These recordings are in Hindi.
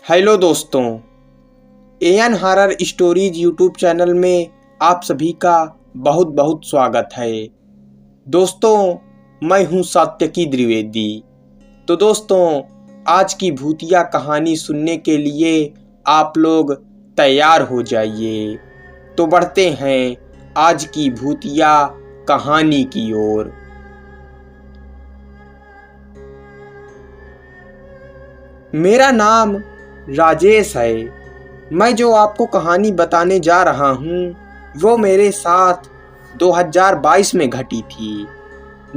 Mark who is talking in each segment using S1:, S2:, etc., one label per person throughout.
S1: हेलो दोस्तों, AN horror stories YouTube channel में आप सभी का बहुत बहुत स्वागत है। दोस्तों, मैं हूं सात्यकी द्विवेदी। तो दोस्तों, आज की भूतिया कहानी सुनने के लिए आप लोग तैयार हो जाइए। तो बढ़ते हैं आज की भूतिया कहानी की ओर। मेरा नाम राजेश है। मैं जो आपको कहानी बताने जा रहा हूँ वो मेरे साथ 2022 में घटी थी।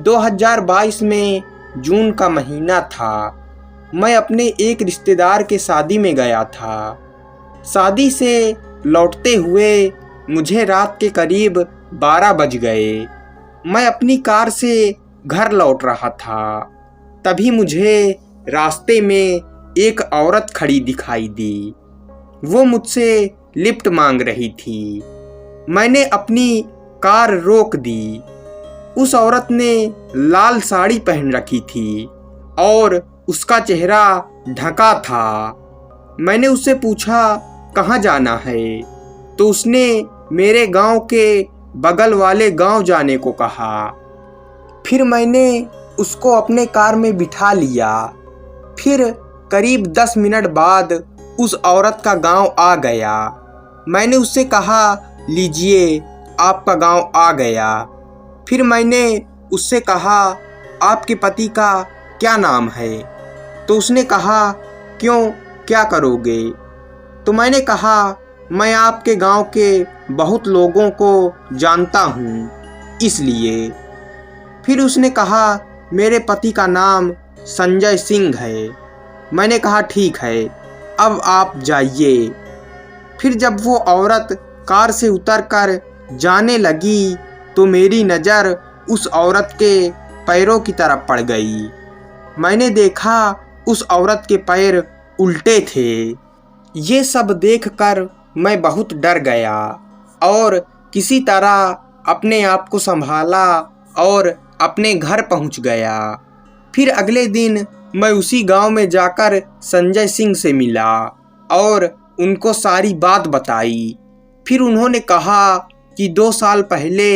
S1: 2022 में जून का महीना था। मैं अपने एक रिश्तेदार के शादी में गया था। शादी से लौटते हुए मुझे रात के करीब 12 बज गए। मैं अपनी कार से घर लौट रहा था। तभी मुझे रास्ते में एक औरत खड़ी दिखाई दी। वो मुझसे लिफ्ट मांग रही थी। मैंने अपनी कार रोक दी। उस औरत ने लाल साड़ी पहन रखी थी और उसका चेहरा ढका था। मैंने उससे पूछा कहाँ जाना है, तो उसने मेरे गांव के बगल वाले गांव जाने को कहा। फिर मैंने उसको अपने कार में बिठा लिया। फिर करीब 10 मिनट बाद उस औरत का गांव आ गया। मैंने उससे कहा, लीजिए आपका गांव आ गया। फिर मैंने उससे कहा, आपके पति का क्या नाम है? तो उसने कहा, क्यों, क्या करोगे? तो मैंने कहा, मैं आपके गांव के बहुत लोगों को जानता हूँ, इसलिए। फिर उसने कहा, मेरे पति का नाम संजय सिंह है। मैंने कहा, ठीक है, अब आप जाइए। फिर जब वो औरत कार से उतरकर जाने लगी तो मेरी नज़र उस औरत के पैरों की तरफ पड़ गई। मैंने देखा उस औरत के पैर उल्टे थे। ये सब देखकर मैं बहुत डर गया और किसी तरह अपने आप को संभाला और अपने घर पहुंच गया। फिर अगले दिन मैं उसी गांव में जाकर संजय सिंह से मिला और उनको सारी बात बताई। फिर उन्होंने कहा कि 2 साल पहले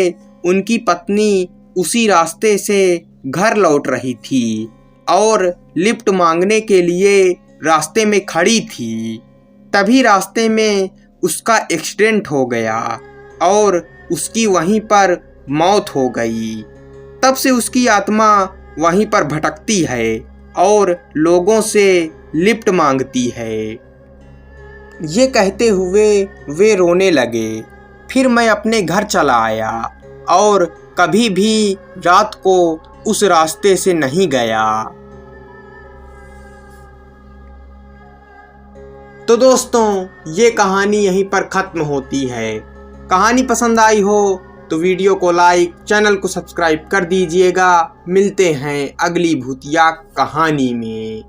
S1: उनकी पत्नी उसी रास्ते से घर लौट रही थी और लिफ्ट मांगने के लिए रास्ते में खड़ी थी। तभी रास्ते में उसका एक्सीडेंट हो गया और उसकी वहीं पर मौत हो गई। तब से उसकी आत्मा वहीं पर भटकती है और लोगों से लिफ्ट मांगती है। ये कहते हुए वे रोने लगे। फिर मैं अपने घर चला आया और कभी भी रात को उस रास्ते से नहीं गया। तो दोस्तों, ये कहानी यहीं पर खत्म होती है। कहानी पसंद आई हो तो वीडियो को लाइक, चैनल को सब्सक्राइब कर दीजिएगा। मिलते हैं अगली भूतिया कहानी में।